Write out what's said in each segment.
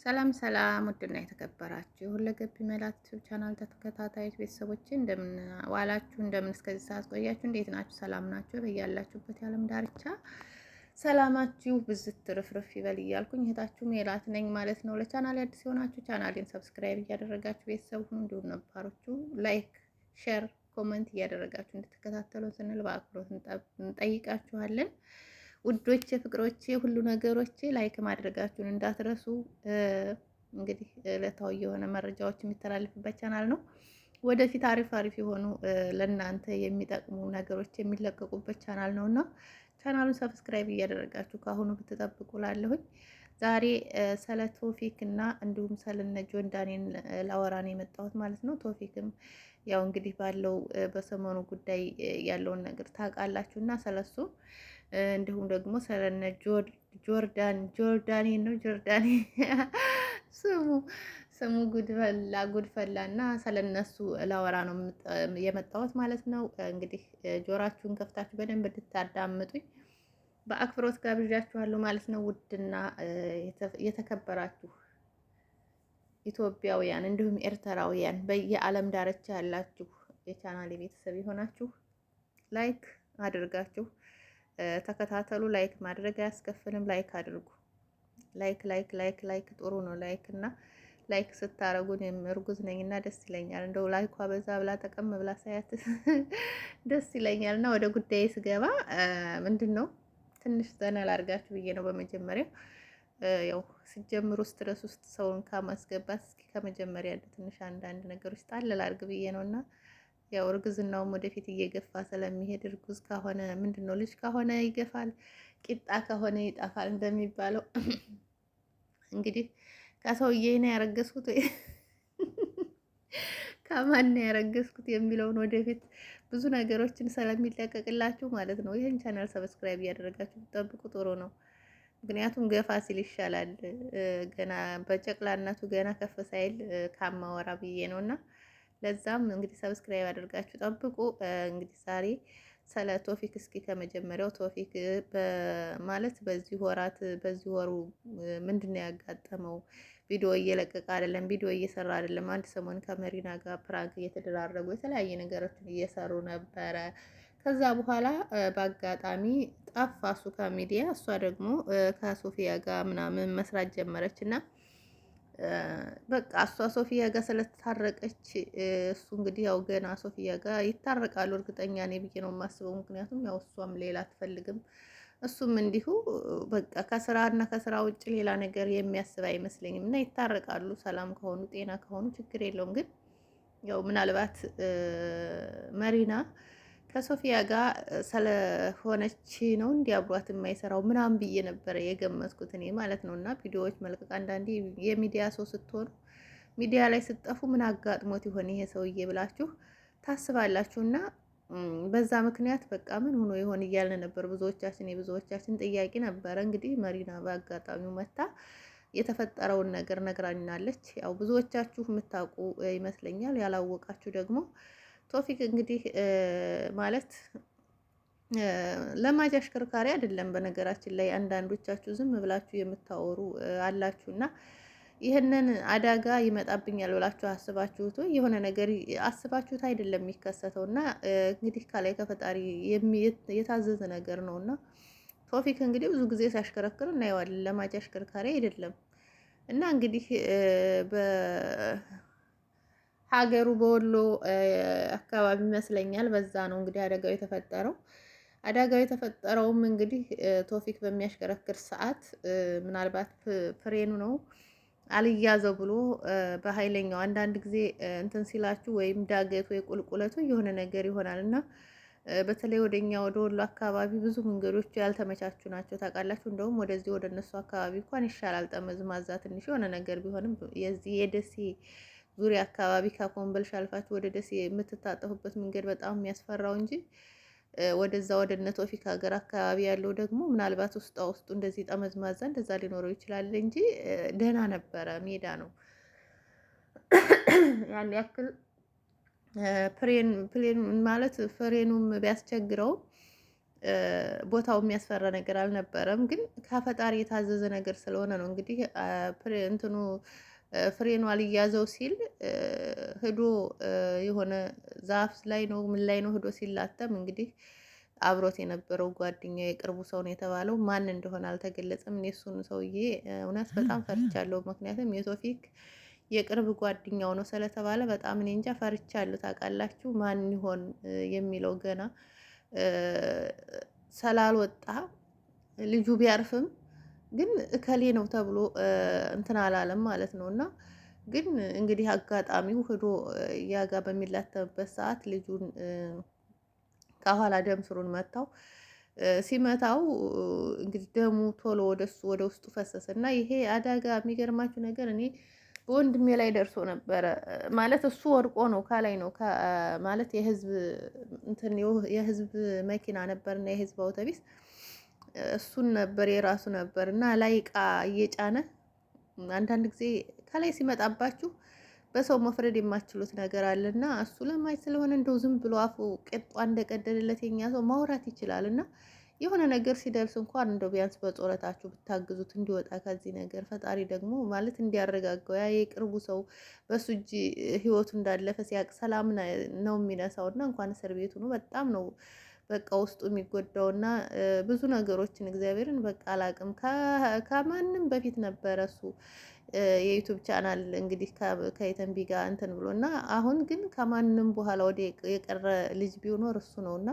ሰላም ሰላም ውድና የተከበራችሁ ሁለገብ መላት ዩቲዩብ ቻናል ተከታታዮች ቤተሰቦቼ እንደምን ዋላችሁ? እንደምን እስከዚህ ሰዓት ቆያችሁ? እንዴት ናችሁ? ሰላም ናችሁ? በያላችሁበት የዓለም ዳርቻ ሰላማችሁ ብዝት ትርፍርፍ ይበል እያልኩኝ እህታችሁ ሜላት ነኝ ማለት ነው። ለቻናል አዲስ የሆናችሁ ቻናሌን ሰብስክራይብ እያደረጋችሁ ቤተሰብ ሁኑ። እንዲሁም ነባሮቹ ላይክ፣ ሼር፣ ኮመንት እያደረጋችሁ እንድትከታተሉ ስንል በአክብሮት እንጠይቃችኋለን። ውዶቼ ፍቅሮቼ ሁሉ ነገሮቼ ላይክ ማድረጋችሁን እንዳትረሱ። እንግዲህ ዕለታዊ የሆነ መረጃዎች የሚተላለፍበት ቻናል ነው። ወደፊት አሪፍ አሪፍ የሆኑ ለእናንተ የሚጠቅሙ ነገሮች የሚለቀቁበት ቻናል ነው እና ቻናሉን ሰብስክራይብ እያደረጋችሁ ከአሁኑ ብትጠብቁ ላለሁኝ። ዛሬ ስለ ቶፊክ እና እንዲሁም ስለነ ጆን ዳንኤል ላወራን የመጣሁት ማለት ነው። ቶፊክም ያው እንግዲህ ባለው በሰሞኑ ጉዳይ ያለውን ነገር ታውቃላችሁ እና ስለሱ እንዲሁም ደግሞ ስለነ ጆርዳኒ ነው ጆርዳኒ ስሙ ጉድፈላ እና ስለነሱ ላወራ ነው የመጣሁት ማለት ነው። እንግዲህ ጆራችሁን ከፍታችሁ በደንብ እንድታዳምጡኝ በአክብሮት ጋብዣችኋለሁ ማለት ነው። ውድና የተከበራችሁ ኢትዮጵያውያን እንዲሁም ኤርትራውያን በየዓለም ዳርቻ ያላችሁ የቻናሌ ቤተሰብ የሆናችሁ ላይክ አድርጋችሁ ተከታተሉ። ላይክ ማድረግ አያስከፍልም። ላይክ አድርጉ። ላይክ ጥሩ ነው። ላይክ እና ላይክ ስታረጉ እኔም እርጉዝ ነኝና ደስ ይለኛል። እንደው ላይኳ በዛ ብላ ጠቀም ብላ ሳያት ደስ ይለኛል። እና ወደ ጉዳዬ ስገባ ምንድን ነው ትንሽ ዘና ላድርጋችሁ ብዬ ነው። በመጀመሪያ ያው ሲጀምሩ ስትረስ ውስጥ ሰውን ከማስገባት እስኪ ከመጀመሪያ ትንሽ አንዳንድ ነገሮች ጣል ላድርግ ብዬ ነው እና ያው እርግዝናውም ወደፊት እየገፋ ስለሚሄድ እርጉዝ ከሆነ ምንድን ነው ልጅ ከሆነ ይገፋል፣ ቂጣ ከሆነ ይጠፋል እንደሚባለው እንግዲህ ከሰውዬ ነው ያረገዝኩት ከማን ነው ያረገዝኩት የሚለውን ወደፊት ብዙ ነገሮችን ስለሚለቀቅላችሁ ማለት ነው። ይህን ቻናል ሰብስክራይብ እያደረጋችሁ ብትጠብቁ ጥሩ ነው። ምክንያቱም ገፋ ሲል ይሻላል። ገና በጨቅላነቱ ገና ከፍ ሳይል ካማወራ ብዬ ነው እና ለዛም እንግዲህ ሰብስክራይብ አድርጋችሁ ጠብቁ። እንግዲህ ዛሬ ስለ ቶፊክ እስኪ ከመጀመሪያው ቶፊክ ማለት በዚህ ወሩ ምንድነው ያጋጠመው? ቪዲዮ እየለቀቀ አይደለም፣ ቪዲዮ እየሰራ አይደለም። አንድ ሰሞን ከመሪና ጋር ፕራንክ እየተደራረጉ የተለያየ ነገሮችን እየሰሩ ነበረ። ከዛ በኋላ በአጋጣሚ ጠፋ እሱ ከሚዲያ፣ እሷ ደግሞ ከሶፊያ ጋር ምናምን መስራት ጀመረች እና በቃ እሷ ሶፊያ ጋር ስለተታረቀች እሱ እንግዲህ ያው ገና ሶፊያ ጋር ይታረቃሉ እርግጠኛ ነኝ ብዬ ነው የማስበው። ምክንያቱም ያው እሷም ሌላ አትፈልግም፣ እሱም እንዲሁ በቃ ከስራና ከስራ ውጭ ሌላ ነገር የሚያስብ አይመስለኝም እና ይታረቃሉ። ሰላም ከሆኑ ጤና ከሆኑ ችግር የለውም። ግን ያው ምናልባት መሪና ከሶፊያ ጋር ስለሆነች ነው እንዲያብሯት የማይሰራው ምናምን ብዬ ነበረ የገመትኩት እኔ ማለት ነው። እና ቪዲዮዎች መልቀቅ አንዳንዴ የሚዲያ ሰው ስትሆኑ ሚዲያ ላይ ስትጠፉ ምን አጋጥሞት ይሆን ይሄ ሰውዬ ብላችሁ ታስባላችሁ። እና በዛ ምክንያት በቃ ምን ሆኖ ይሆን እያልን ነበር የብዙዎቻችን ጥያቄ ነበረ። እንግዲህ መሪና በአጋጣሚው መታ የተፈጠረውን ነገር ነግራናለች። ያው ብዙዎቻችሁ የምታውቁ ይመስለኛል፣ ያላወቃችሁ ደግሞ ቶፊክ እንግዲህ ማለት ለማጅ አሽከርካሪ አይደለም። በነገራችን ላይ አንዳንዶቻችሁ ዝም ብላችሁ የምታወሩ አላችሁና ይህንን አደጋ ይመጣብኛል ብላችሁ አስባችሁት ወይ የሆነ ነገር አስባችሁት አይደለም የሚከሰተው። እና እንግዲህ ከላይ ከፈጣሪ የታዘዘ ነገር ነውና ቶፊክ እንግዲህ ብዙ ጊዜ ሲያሽከረክር እናየዋለን። ለማጅ አሽከርካሪ አይደለም እና እንግዲህ ሀገሩ በወሎ አካባቢ ይመስለኛል። በዛ ነው እንግዲህ አደጋው የተፈጠረው። አደጋው የተፈጠረውም እንግዲህ ቶፊክ በሚያሽከረክር ሰዓት ምናልባት ፍሬኑ ነው አልያዘው ብሎ በኃይለኛው አንዳንድ ጊዜ እንትን ሲላችሁ ወይም ዳገት ወይ ቁልቁለቱ የሆነ ነገር ይሆናል እና በተለይ ወደኛ ወደ ወሎ አካባቢ ብዙ መንገዶች ያልተመቻቹ ናቸው ታውቃላችሁ። እንደውም ወደዚህ ወደ እነሱ አካባቢ እንኳን ይሻላል፣ ጠመዝማዛ ትንሽ የሆነ ነገር ቢሆንም የዚህ የደሴ ዙሪያ አካባቢ ከኮምቦልቻ አልፋችሁ ወደ ደሴ የምትታጠፉበት መንገድ በጣም የሚያስፈራው እንጂ ወደዛ ወደ እነ ቶፊክ ሀገር አካባቢ ያለው ደግሞ ምናልባት ውስጡ እንደዚህ ጠመዝማዛ እንደዛ ሊኖረው ይችላል እንጂ ደህና ነበረ፣ ሜዳ ነው። ያን ያክል ፕሌን ማለት ፍሬኑም ቢያስቸግረው ቦታው የሚያስፈራ ነገር አልነበረም፣ ግን ከፈጣሪ የታዘዘ ነገር ስለሆነ ነው እንግዲህ እንትኑ ፍሬኗ ሊያዘው ሲል ሂዶ የሆነ ዛፍ ላይ ነው ምን ላይ ነው ሂዶ ሲላተም እንግዲህ አብሮት የነበረው ጓደኛ የቅርቡ ሰው ነው የተባለው። ማን እንደሆነ አልተገለጸም። እኔ እሱን ሰውዬ እውነት በጣም ፈርቻለሁ። ምክንያቱም የቶፊክ የቅርብ ጓደኛው ነው ስለተባለ በጣም እኔ እንጃ ፈርቻለሁ። ታውቃላችሁ ማን ይሆን የሚለው ገና ስላልወጣ ልጁ ቢያርፍም ግን እከሌ ነው ተብሎ እንትን አላለም ማለት ነው። እና ግን እንግዲህ አጋጣሚው ሂዶ ያጋ በሚላተምበት ሰዓት ልጁን ከኋላ ደም ስሩን መታው። ሲመታው እንግዲህ ደሙ ቶሎ ወደሱ ወደ ውስጡ ፈሰሰ እና ይሄ አደጋ የሚገርማችሁ ነገር እኔ በወንድሜ ላይ ደርሶ ነበረ ማለት እሱ ወድቆ ነው ከላይ ነው ማለት የህዝብ እንትን የህዝብ መኪና ነበርና የህዝብ አውቶቢስ እሱን ነበር የራሱ ነበር እና ላይ እቃ እየጫነ አንዳንድ ጊዜ ከላይ ሲመጣባችሁ በሰው መፍረድ የማትችሉት ነገር አለና እሱ ለማይ ስለሆነ እንደው ዝም ብሎ አፉ ቄጧ እንደቀደደለት የኛ ሰው ማውራት ይችላል። እና የሆነ ነገር ሲደርስ እንኳን እንደው ቢያንስ በጾረታችሁ ብታግዙት እንዲወጣ ከዚህ ነገር ፈጣሪ ደግሞ ማለት እንዲያረጋጋው ያ የቅርቡ ሰው በሱ እጅ ህይወቱ እንዳለፈ ሲያቅ ሰላም ነው የሚነሳውና እንኳን እስር ቤቱ ነው በጣም ነው በቃ ውስጡ የሚጎዳውና ብዙ ነገሮችን እግዚአብሔርን በቃ አላቅም ከማንም በፊት ነበረ እሱ የዩቲዩብ ቻናል እንግዲህ ከየተንቢ ጋር እንትን ብሎና አሁን ግን ከማንም በኋላ ወደ የቀረ ልጅ ቢኖር እሱ ነውና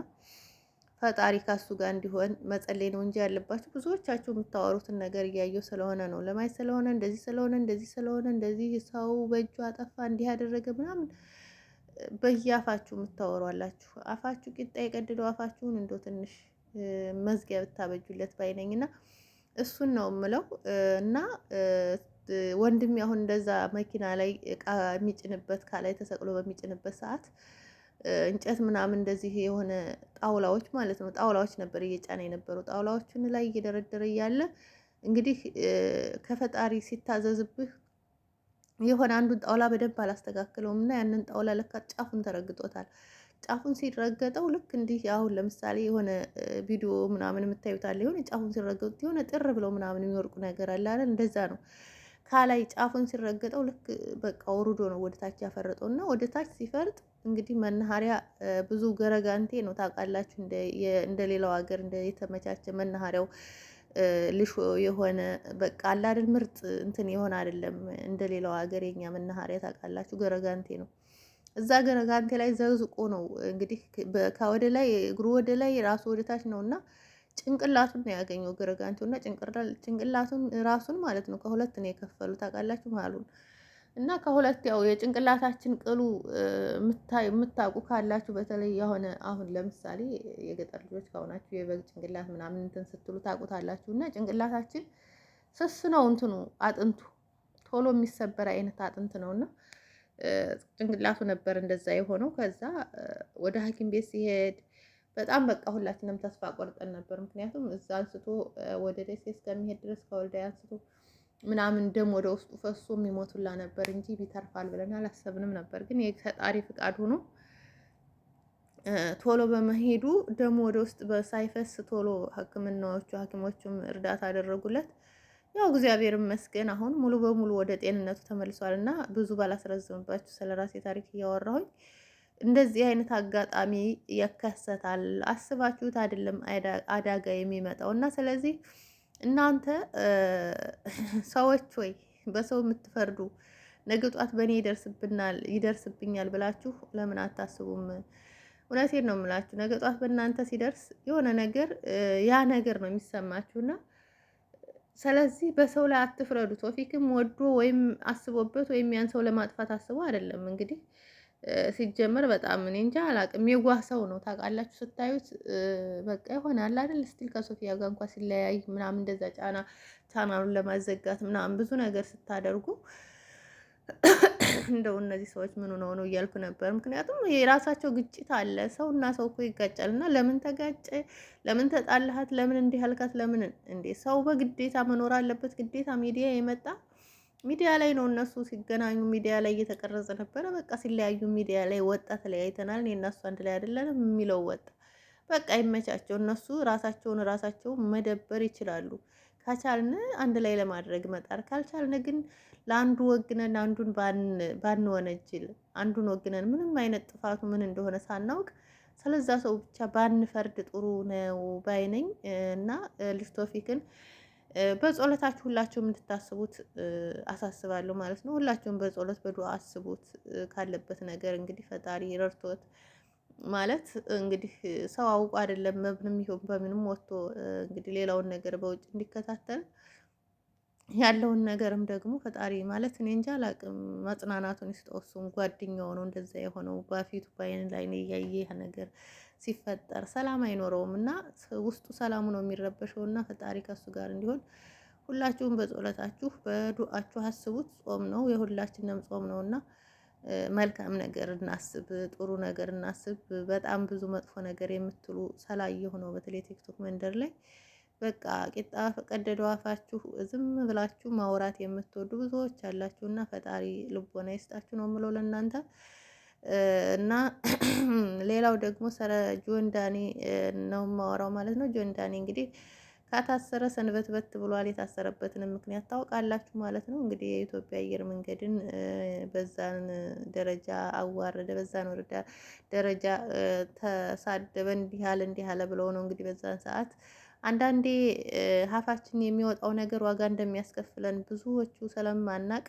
ፈጣሪ ካሱ ጋር እንዲሆን መጸለይ ነው እንጂ ያለባችሁ ብዙዎቻችሁ የምታወሩትን ነገር እያየው ስለሆነ ነው ለማይ ስለሆነ እንደዚህ ስለሆነ እንደዚህ ሰው በእጁ አጠፋ እንዲህ ያደረገ ምናምን በየአፋችሁ የምታወሩ አላችሁ። አፋችሁ ቂጣ የቀደደው አፋችሁን እንደው ትንሽ መዝጊያ ብታበጁለት ባይነኝና እሱን ነው የምለው። እና ወንድሜ አሁን እንደዛ መኪና ላይ እቃ የሚጭንበት ካላይ ተሰቅሎ በሚጭንበት ሰዓት እንጨት ምናምን እንደዚህ የሆነ ጣውላዎች ማለት ነው ጣውላዎች ነበር እየጫነ የነበሩ ጣውላዎችን ላይ እየደረደረ እያለ እንግዲህ ከፈጣሪ ሲታዘዝብህ የሆነ አንዱን ጣውላ በደንብ አላስተካክለውም እና ያንን ጣውላ ለካ ጫፉን ተረግጦታል። ጫፉን ሲረገጠው ልክ እንዲህ አሁን ለምሳሌ የሆነ ቪዲዮ ምናምን የምታዩታለ የሆነ ጫፉን ሲረገጡት የሆነ ጥር ብለው ምናምን የሚወርቁ ነገር አለ አይደል? እንደዛ ነው። ካላይ ጫፉን ሲረገጠው ልክ በቃ ወርዶ ነው ወደ ታች ያፈረጠው እና ወደ ታች ሲፈርጥ እንግዲህ መናኸሪያ ብዙ ገረጋንቴ ነው ታውቃላችሁ። እንደ ሌላው ሀገር እንደ የተመቻቸ መናኸሪያው ልሾ የሆነ በቃ አለ አይደል? ምርጥ እንትን የሆነ አይደለም እንደ ሌላው ሀገር የኛ መናኸሪያ ታውቃላችሁ፣ ገረጋንቴ ነው። እዛ ገረጋንቴ ላይ ዘዝቆ ነው እንግዲህ ከወደ ላይ እግሩ ወደ ላይ ራሱ ወደ ታች ነውና ጭንቅላቱን ነው ያገኘው ገረጋንቴውና ጭንቅላቱን ራሱን ማለት ነው ከሁለት ነው የከፈሉ ታውቃላችሁ መሀሉን እና ከሁለት ያው የጭንቅላታችን ቅሉ የምታውቁ ካላችሁ በተለይ የሆነ አሁን ለምሳሌ የገጠር ልጆች ከሆናችሁ የበግ ጭንቅላት ምናምን እንትን ስትሉ ታውቁታላችሁ። እና ጭንቅላታችን ስስ ነው እንትኑ አጥንቱ ቶሎ የሚሰበር አይነት አጥንት ነውና ጭንቅላቱ ነበር እንደዛ የሆነው። ከዛ ወደ ሐኪም ቤት ሲሄድ በጣም በቃ ሁላችንም ተስፋ ቆርጠን ነበር። ምክንያቱም እዛ አንስቶ ወደ ደሴ እስከሚሄድ ድረስ ከወልዳያ አንስቶ ምናምን ደም ወደ ውስጡ ፈሶ የሚሞቱላ ነበር እንጂ ቢተርፋል ብለን አላሰብንም ነበር። ግን የፈጣሪ ፍቃድ ሆኖ ቶሎ በመሄዱ ደሙ ወደ ውስጥ ሳይፈስ ቶሎ ሐኪሞቹም እርዳታ አደረጉለት። ያው እግዚአብሔር ይመስገን አሁን ሙሉ በሙሉ ወደ ጤንነቱ ተመልሷል። እና ብዙ ባላስረዝምባችሁ ስለራሴ ታሪክ እያወራሁኝ እንደዚህ አይነት አጋጣሚ ይከሰታል። አስባችሁት አይደለም አደጋ የሚመጣው እና ስለዚህ እናንተ ሰዎች ወይ በሰው የምትፈርዱ ነገ ጧት በእኔ ይደርስብኛል ብላችሁ ለምን አታስቡም? እውነቴን ነው የምላችሁ። ነገ ጧት በእናንተ ሲደርስ የሆነ ነገር ያ ነገር ነው የሚሰማችሁና ስለዚህ በሰው ላይ አትፍረዱ። ቶፊክም ወዶ ወይም አስቦበት ወይም ያን ሰው ለማጥፋት አስቦ አይደለም። እንግዲህ ሲጀመር በጣም እኔ እንጃ አላቅም። የጓህ ሰው ነው ታውቃላችሁ። ስታዩት በቃ ይሆናል አይደል? ስቲል ከሶፊያ ጋር እንኳን ሲለያይ ምናምን እንደዛ ቻናሉን ለማዘጋት ምናምን ብዙ ነገር ስታደርጉ እንደው እነዚህ ሰዎች ምን ሆነው ነው እያልኩ ነበር። ምክንያቱም የራሳቸው ግጭት አለ። ሰውና ሰው እኮ ይጋጫል። እና ለምን ተጋጨ፣ ለምን ተጣላሃት፣ ለምን እንዲህ አልካት፣ ለምን እንዴ? ሰው በግዴታ መኖር አለበት? ግዴታ ሚዲያ የመጣ ሚዲያ ላይ ነው። እነሱ ሲገናኙ ሚዲያ ላይ እየተቀረጸ ነበረ። በቃ ሲለያዩ ሚዲያ ላይ ወጣ፣ ተለያይተናል፣ እኔ እና እሱ አንድ ላይ አይደለንም የሚለው ወጣ። በቃ ይመቻቸው። እነሱ ራሳቸው መደበር ይችላሉ። ከቻልን አንድ ላይ ለማድረግ መጣር፣ ካልቻልን ግን ለአንዱ ወግነን አንዱን ባንወነጅል፣ አንዱን ወግነን ምንም አይነት ጥፋቱ ምን እንደሆነ ሳናውቅ ስለዛ ሰው ብቻ ባንፈርድ ጥሩ ነው ባይነኝ እና ልጅ ቶፊቅን በጸሎታችሁ ሁላችሁም እንድታስቡት አሳስባለሁ ማለት ነው። ሁላችሁም በጸሎት በዱዓ አስቡት። ካለበት ነገር እንግዲህ ፈጣሪ ረድቶት ማለት እንግዲህ ሰው አውቆ አይደለም መብንም ይሁን በምንም ወጥቶ እንግዲህ ሌላውን ነገር በውጭ እንዲከታተል ያለውን ነገርም ደግሞ ፈጣሪ ማለት እኔ እንጃ አላቅም፣ መጽናናቱን ይስጠው። እሱም ጓደኛው ነው እንደዛ የሆነው በፊቱ ባይን ላይ ነው እያየ ነገር ሲፈጠር ሰላም አይኖረውም እና ውስጡ ሰላሙ ነው የሚረበሸው እና ፈጣሪ ከሱ ጋር እንዲሆን ሁላችሁም በጸሎታችሁ በዱዓችሁ አስቡት። ጾም ነው የሁላችንም ጾም ነው እና መልካም ነገር እናስብ፣ ጥሩ ነገር እናስብ። በጣም ብዙ መጥፎ ነገር የምትሉ ሰላየሁ ነው በተለይ ቲክቶክ መንደር ላይ በቃ ቂጣ ቀደደው አፋችሁ ዝም ብላችሁ ማውራት የምትወዱ ብዙዎች አላችሁ እና ፈጣሪ ልቦና ይስጣችሁ ነው የምለው ለእናንተ። እና ሌላው ደግሞ ሰረ ጆን ዳኒ ነው የማወራው ማለት ነው። ጆን ዳኒ እንግዲህ ከታሰረ ሰንበትበት ብሏል። የታሰረበትንም ምክንያት ታውቃላችሁ ማለት ነው። እንግዲህ የኢትዮጵያ አየር መንገድን በዛን ደረጃ አዋረደ፣ በዛን ወረዳ ደረጃ ተሳደበ፣ እንዲህ አለ ብለው ነው እንግዲህ በዛን ሰዓት አንዳንዴ ሀፋችን የሚወጣው ነገር ዋጋ እንደሚያስከፍለን ብዙዎቹ ስለማናቅ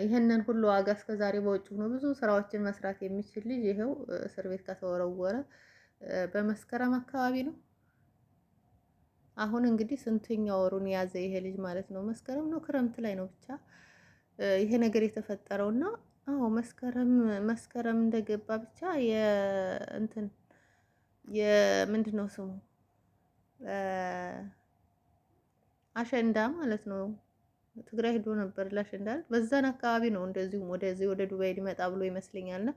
ይህንን ሁሉ ዋጋ እስከዛሬ በውጭ ሆኖ ብዙ ስራዎችን መስራት የሚችል ልጅ ይኸው እስር ቤት ከተወረወረ በመስከረም አካባቢ ነው። አሁን እንግዲህ ስንተኛ ወሩን የያዘ ይሄ ልጅ ማለት ነው። መስከረም ነው ክረምት ላይ ነው ብቻ ይሄ ነገር የተፈጠረው እና አዎ መስከረም እንደገባ ብቻ የእንትን የምንድን ነው ስሙ አሸንዳ ማለት ነው። ትግራይ ሄዶ ነበር ለአሸንዳ። በዛን አካባቢ ነው እንደዚሁም ወደዚህ ወደ ዱባይ ሊመጣ ብሎ ይመስለኛልና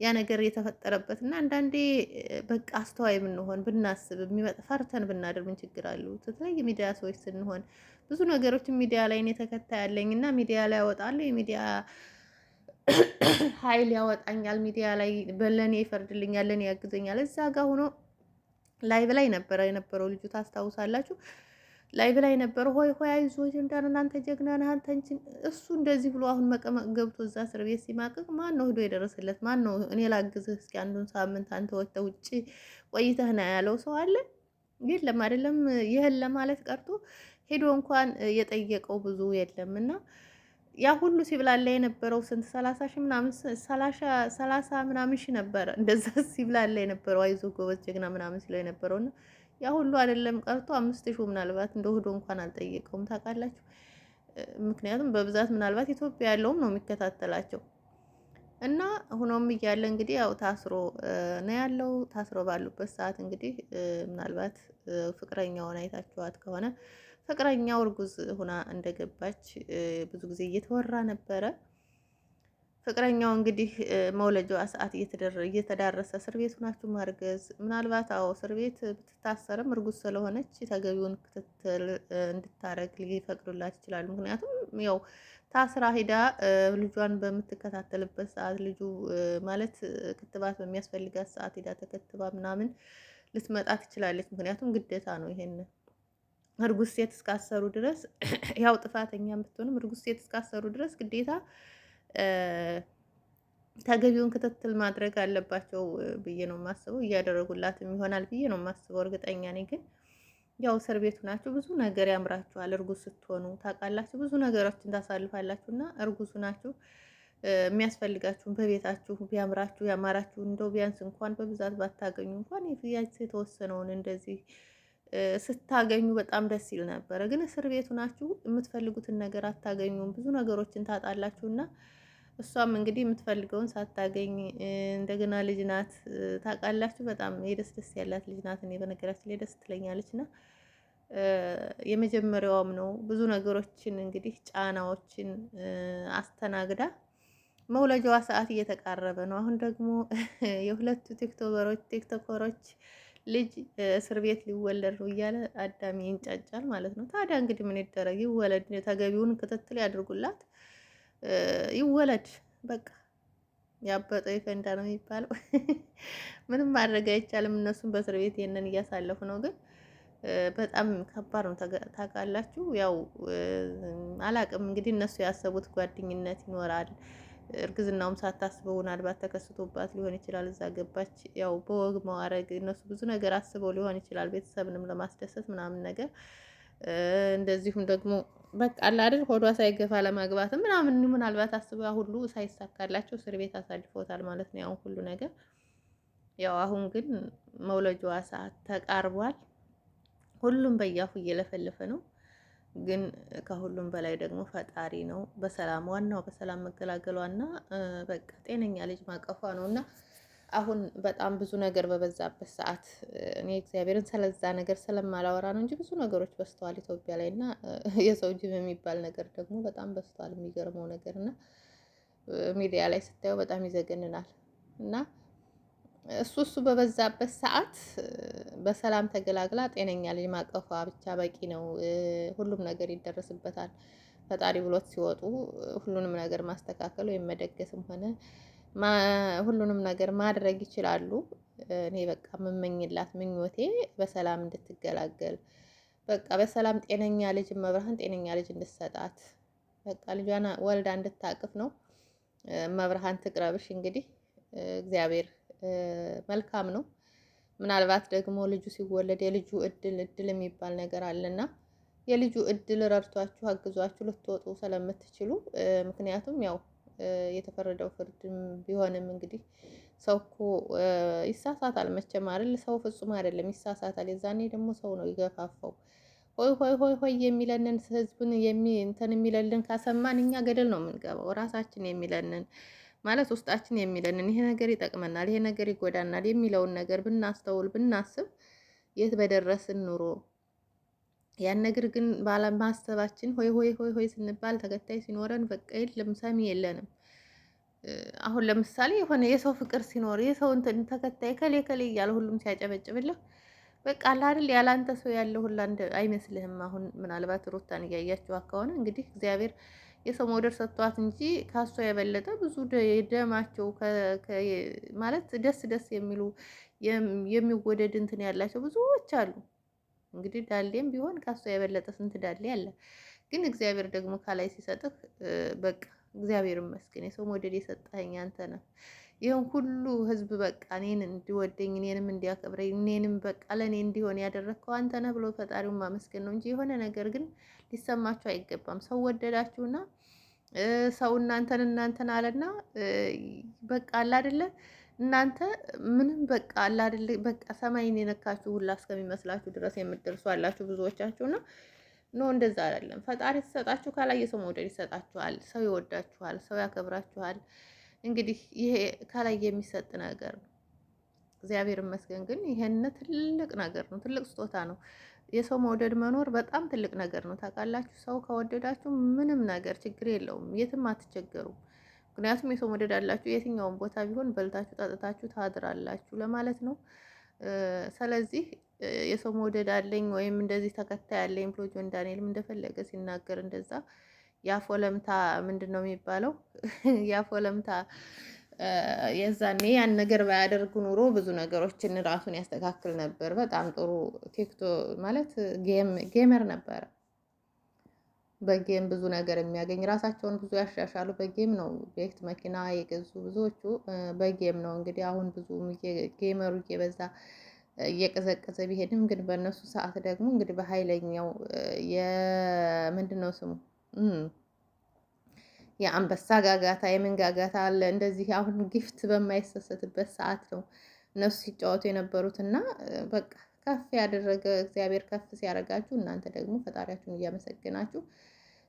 ያ ነገር የተፈጠረበት እና አንዳንዴ በቃ አስተዋይ ብንሆን ብናስብ የሚመጣ ፈርተን ብናደር ምን ችግር አለው? የተለያየ ሚዲያ ሰዎች ስንሆን ብዙ ነገሮችን ሚዲያ ላይ እኔ ተከታይ ያለኝ እና ሚዲያ ላይ ያወጣለሁ። የሚዲያ ኃይል ያወጣኛል። ሚዲያ ላይ በለኔ ይፈርድልኛል፣ ለኔ ያግዘኛል። እዛ ጋር ሆኖ ላይቭ ላይ ነበረ የነበረው ልጁ ታስታውሳላችሁ። ላይቭ ላይ ነበረ ሆይ አይዞሽ እንዳን እናንተ ጀግና ነህ አንተ እንጂ እሱ እንደዚህ ብሎ አሁን መቀመቅ ገብቶ እዛ እስር ቤት ሲማቅቅ ማን ነው ሄዶ የደረሰለት? ማን ነው እኔ ላግዝህ እስኪ አንዱን ሳምንት አንተ ወጥተህ ውጪ ቆይተህ ና ያለው ሰው አለ? የለም አይደለም። ይህን ለማለት ቀርቶ ሄዶ እንኳን የጠየቀው ብዙ የለም እና ያ ሁሉ ሲብላላ የነበረው ስንት 30 ሺህ ምናምን 30 ምናምን ሺህ ነበረ እንደዛ ሲብላላ የነበረው አይዞህ ጎበዝ ጀግና ምናምን ሲለው የነበረውና ያ ሁሉ አይደለም ቀርቶ 5000 ምናልባት እንደ ሄዶ እንኳን አልጠየቀውም ታውቃላችሁ። ምክንያቱም በብዛት ምናልባት ኢትዮጵያ ያለውም ነው የሚከታተላቸው እና ሆኖም እያለ እንግዲህ ያው ታስሮ ነው ያለው። ታስሮ ባሉበት ሰዓት እንግዲህ ምናልባት ፍቅረኛውን አይታችኋት ከሆነ ፍቅረኛው እርጉዝ ሆና እንደገባች ብዙ ጊዜ እየተወራ ነበረ። ፍቅረኛው እንግዲህ መውለጃዋ ሰዓት እየተዳረሰ እስር ቤት ሆናችሁ ማርገዝ ምናልባት አዎ እስር ቤት ብትታሰርም እርጉዝ ስለሆነች ተገቢውን ክትትል እንድታረግ ሊፈቅዱላት ይችላሉ። ምክንያቱም ያው ታስራ ሂዳ ልጇን በምትከታተልበት ሰዓት ልጁ ማለት ክትባት በሚያስፈልጋት ሰዓት ሂዳ ተከትባ ምናምን ልትመጣ ትችላለች። ምክንያቱም ግዴታ ነው ይሄን እርጉዝ ሴት እስካሰሩ ድረስ ያው ጥፋተኛም ብትሆንም እርጉዝ ሴት እስካሰሩ ድረስ ግዴታ ተገቢውን ክትትል ማድረግ አለባቸው ብዬ ነው የማስበው። እያደረጉላትም ይሆናል ብዬ ነው የማስበው። እርግጠኛ ነኝ። ግን ያው እስር ቤቱ ናችሁ ብዙ ነገር ያምራችኋል። እርጉዝ ስትሆኑ ታውቃላችሁ፣ ብዙ ነገሮችን ታሳልፋላችሁ እና እርጉዙ ናችሁ የሚያስፈልጋችሁን በቤታችሁ ቢያምራችሁ ያማራችሁ እንደው ቢያንስ እንኳን በብዛት ባታገኙ እንኳን የተወሰነውን እንደዚህ ስታገኙ በጣም ደስ ይል ነበረ። ግን እስር ቤቱ ናችሁ የምትፈልጉትን ነገር አታገኙም። ብዙ ነገሮችን ታጣላችሁና እሷም እንግዲህ የምትፈልገውን ሳታገኝ እንደገና ልጅ ናት ታውቃላችሁ። በጣም ደስ ያላት ልጅ ናት። እኔ በነገራችን ላይ ደስ ትለኛለች እና የመጀመሪያውም ነው። ብዙ ነገሮችን እንግዲህ ጫናዎችን አስተናግዳ መውለጃዋ ሰዓት እየተቃረበ ነው። አሁን ደግሞ የሁለቱ ቲክቶከሮች ልጅ እስር ቤት ሊወለድ ነው እያለ አዳሚ ይንጫጫል ማለት ነው። ታዲያ እንግዲህ ምን ይደረግ? ይወለድ፣ ተገቢውን ክትትል ያድርጉላት፣ ይወለድ በቃ። ያበጠው ይፈንዳ ነው የሚባለው። ምንም ማድረግ አይቻልም። እነሱም በእስር ቤት ይሄንን እያሳለፉ ነው። ግን በጣም ከባድ ነው ታውቃላችሁ። ያው አላቅም እንግዲህ እነሱ ያሰቡት ጓደኝነት ይኖራል። እርግዝናውም ሳታስበው ምናልባት ተከስቶባት ሊሆን ይችላል። እዛ ገባች። ያው በወግ መዋረግ እነሱ ብዙ ነገር አስበው ሊሆን ይችላል። ቤተሰብንም ለማስደሰት ምናምን ነገር እንደዚሁም ደግሞ በቃ አለ አይደል ሆዷ ሳይገፋ ለማግባት ምናምን ምናልባት አስበው ሁሉ ሳይሳካላቸው እስር ቤት አሳልፈውታል ማለት ነው። ያው ሁሉ ነገር ያው አሁን ግን መውለጃዋ ሰዓት ተቃርቧል። ሁሉም በያፉ እየለፈለፈ ነው። ግን ከሁሉም በላይ ደግሞ ፈጣሪ ነው። በሰላም ዋናው በሰላም መገላገሏና በቃ ጤነኛ ልጅ ማቀፏ ነው። እና አሁን በጣም ብዙ ነገር በበዛበት ሰዓት እኔ እግዚአብሔርን ስለዛ ነገር ስለማላወራ ነው እንጂ ብዙ ነገሮች በስተዋል ኢትዮጵያ ላይ እና የሰው ጅብ የሚባል ነገር ደግሞ በጣም በስተዋል። የሚገርመው ነገር እና ሚዲያ ላይ ስታየው በጣም ይዘገንናል። እና እሱ በበዛበት ሰዓት በሰላም ተገላግላ ጤነኛ ልጅ ማቀፏ ብቻ በቂ ነው። ሁሉም ነገር ይደረስበታል። ፈጣሪ ብሎት ሲወጡ ሁሉንም ነገር ማስተካከል ወይም መደገስም ሆነ ሁሉንም ነገር ማድረግ ይችላሉ። እኔ በቃ የምመኝላት ምኞቴ በሰላም እንድትገላገል በቃ በሰላም ጤነኛ ልጅ መብርሃን ጤነኛ ልጅ እንድትሰጣት በቃ ልጇን ወልዳ እንድታቅፍ ነው። መብርሃን ትቅረብሽ። እንግዲህ እግዚአብሔር መልካም ነው። ምናልባት ደግሞ ልጁ ሲወለድ የልጁ እድል የሚባል ነገር አለና የልጁ እድል ረድቷችሁ አግዟችሁ ልትወጡ ስለምትችሉ ምክንያቱም ያው የተፈረደው ፍርድም ቢሆንም እንግዲህ ሰው እኮ ይሳሳታል መቼም አይደል? ሰው ፍጹም አይደለም፣ ይሳሳታል። የዛኔ ደግሞ ሰው ነው ይገፋፋው። ሆይ ሆይ ሆይ ሆይ የሚለንን ህዝብን እንትን የሚለልን ካሰማን እኛ ገደል ነው የምንገባው። ራሳችን የሚለንን ማለት ውስጣችን የሚለንን ይሄ ነገር ይጠቅመናል፣ ይሄ ነገር ይጎዳናል የሚለውን ነገር ብናስተውል ብናስብ የት በደረስን ኑሮ። ያን ነገር ግን ባለማሰባችን ሆይ ሆይ ሆይ ሆይ ስንባል ተከታይ ሲኖረን በቃ የለም ሰሚ የለንም። አሁን ለምሳሌ የሆነ የሰው ፍቅር ሲኖር የሰው እንትን ተከታይ ከሌ ከሌ እያለ ሁሉም ሲያጨበጭብልህ በቃ አለ አይደል ያላንተ ሰው ያለ ሁላ አይመስልህም። አሁን ምናልባት ሩታን እያያችኋት ከሆነ እንግዲህ እግዚአብሔር የሰው መውደድ ሰጥቷት እንጂ ካሷ የበለጠ ብዙ ደማቸው ማለት ደስ ደስ የሚሉ የሚወደድ እንትን ያላቸው ብዙዎች አሉ። እንግዲህ ዳሌም ቢሆን ካሷ የበለጠ ስንት ዳሌ አለ። ግን እግዚአብሔር ደግሞ ካላይ ሲሰጥህ በቃ እግዚአብሔር ይመስገን የሰው መውደድ የሰጠኸኝ አንተ ነህ። ይሄን ሁሉ ህዝብ በቃ እኔን እንዲወደኝ እኔንም እንዲያከብረኝ እኔንም በቃ ለእኔ እንዲሆን ያደረግከው አንተ ነህ ብሎ ፈጣሪውን ማመስገን ነው እንጂ የሆነ ነገር ግን ሊሰማችሁ አይገባም። ሰው ወደዳችሁና ሰው እናንተን አለና በቃ አለ አይደለ እናንተ ምንም በቃ አለ አይደለ በቃ ሰማይን የነካችሁ ሁላ እስከሚመስላችሁ ድረስ የምትደርሱ አላችሁ ብዙዎቻችሁ ነው። ኖ እንደዛ አይደለም። ፈጣሪ ሲሰጣችሁ ካላይ የሰው መውደድ ይሰጣችኋል። ሰው ይወዳችኋል፣ ሰው ያከብራችኋል። እንግዲህ ይሄ ከላይ የሚሰጥ ነገር ነው። እግዚአብሔር ይመስገን። ግን ይሄን ትልቅ ነገር ነው፣ ትልቅ ስጦታ ነው። የሰው መውደድ መኖር በጣም ትልቅ ነገር ነው። ታውቃላችሁ፣ ሰው ከወደዳችሁ ምንም ነገር ችግር የለውም፣ የትም አትቸገሩም። ምክንያቱም የሰው መውደድ አላችሁ፣ የትኛውን ቦታ ቢሆን በልታችሁ ጠጥታችሁ ታድራላችሁ ለማለት ነው። ስለዚህ የሰው መውደድ አለኝ ወይም እንደዚህ ተከታይ አለኝ ብሎ ጆን ዳንኤልም እንደፈለገ ሲናገር እንደዛ ያፎለምታ ምንድን ነው የሚባለው? ያፎለምታ የዛኔ ያን ነገር ባያደርጉ ኑሮ ብዙ ነገሮችን ራሱን ያስተካክል ነበር። በጣም ጥሩ ቲክቶ ማለት ጌመር ነበረ። በጌም ብዙ ነገር የሚያገኝ ራሳቸውን ብዙ ያሻሻሉ በጌም ነው። ቤት መኪና የገዙ ብዙዎቹ በጌም ነው። እንግዲህ አሁን ብዙ ጌመሩ እየበዛ እየቀዘቀዘ ቢሄድም ግን በእነሱ ሰዓት ደግሞ እንግዲህ በኃይለኛው የምንድን ነው ስሙ የአንበሳ ጋጋታ የምን ጋጋታ አለ እንደዚህ። አሁን ጊፍት በማይሰሰትበት ሰዓት ነው እነሱ ሲጫወቱ የነበሩት እና በቃ ከፍ ያደረገ እግዚአብሔር ከፍ ሲያደርጋችሁ እናንተ ደግሞ ፈጣሪያችሁን እያመሰገናችሁ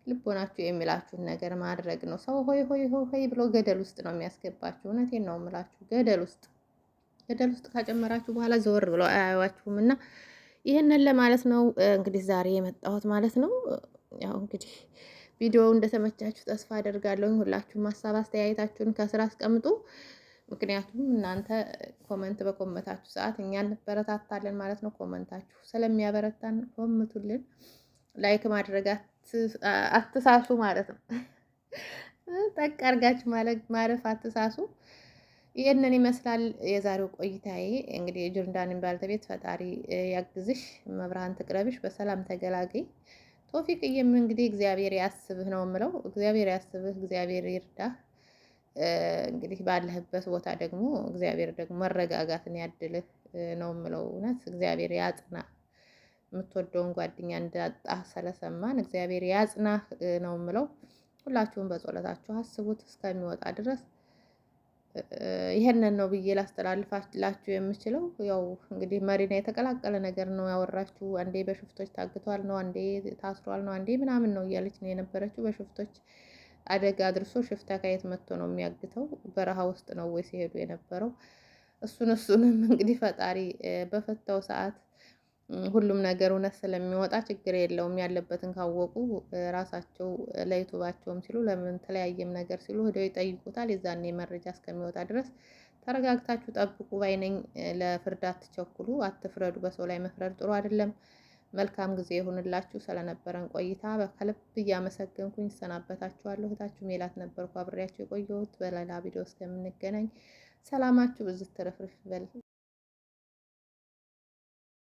ልቦናችሁ የሚላችሁን ነገር ማድረግ ነው። ሰው ሆይ ሆይ ሆይ ብሎ ገደል ውስጥ ነው የሚያስገባችሁ። እውነቴን ነው የምላችሁ። ገደል ውስጥ ካጨመራችሁ በኋላ ዘወር ብለው አያዩዋችሁም። እና ይህንን ለማለት ነው እንግዲህ ዛሬ የመጣሁት ማለት ነው። ያው እንግዲህ ቪዲዮው እንደተመቻችሁ ተስፋ አደርጋለሁ። ሁላችሁም ሀሳብ አስተያየታችሁን ከስራ አስቀምጡ። ምክንያቱም እናንተ ኮመንት በኮመታችሁ ሰዓት እኛ እንበረታታለን ማለት ነው። ኮመንታችሁ ስለሚያበረታን ኮምቱልን። ላይክ ማድረግ አትሳሱ ማለት ነው። ጠቅ አድርጋችሁ ማለፍ አትሳሱ። ይህንን ይመስላል የዛሬው ቆይታዬ። እንግዲህ የጆርዳንን ባልተቤት ፈጣሪ ያግዝሽ፣ መብርሃን ትቅረብሽ፣ በሰላም ተገላገይ። ቶፊቅዬም እንግዲህ እግዚአብሔር ያስብህ ነው የምለው። እግዚአብሔር ያስብህ፣ እግዚአብሔር ይርዳህ። እንግዲህ ባለህበት ቦታ ደግሞ እግዚአብሔር ደግሞ መረጋጋትን ያድልህ ነው የምለው። እውነት እግዚአብሔር ያጽና። የምትወደውን ጓደኛ እንዳጣህ ስለሰማን እግዚአብሔር ያጽናህ ነው የምለው። ሁላችሁም በጸሎታችሁ አስቡት እስከሚወጣ ድረስ። ይሄንን ነው ብዬ ላስተላልፋላችሁ የምችለው። ያው እንግዲህ መሪና የተቀላቀለ ነገር ነው ያወራችሁ። አንዴ በሽፍቶች ታግቷል ነው፣ አንዴ ታስሯል ነው፣ አንዴ ምናምን ነው እያለች ነው የነበረችው። በሽፍቶች አደጋ አድርሶ ሽፍታ ከየት መጥቶ ነው የሚያግተው? በረሃ ውስጥ ነው ወይ ሲሄዱ የነበረው? እሱንም እንግዲህ ፈጣሪ በፈታው ሰዓት ሁሉም ነገር እውነት ስለሚወጣ ችግር የለውም። ያለበትን ካወቁ ራሳቸው ለዩቱባቸውም ሲሉ ለምን ተለያየም ነገር ሲሉ ሄደው ይጠይቁታል። የዛኔ መረጃ እስከሚወጣ ድረስ ተረጋግታችሁ ጠብቁ ባይነኝ። ለፍርድ አትቸኩሉ፣ አትፍረዱ። በሰው ላይ መፍረድ ጥሩ አይደለም። መልካም ጊዜ ይሁንላችሁ። ስለነበረን ቆይታ ከልብ እያመሰገንኩኝ እሰናበታችኋለሁ። እህታችሁ ሜላት ነበርኩ አብሬያችሁ የቆየሁት። በሌላ ቪዲዮ እስከምንገናኝ ሰላማችሁ ብዙ ትርፍርፍ በል።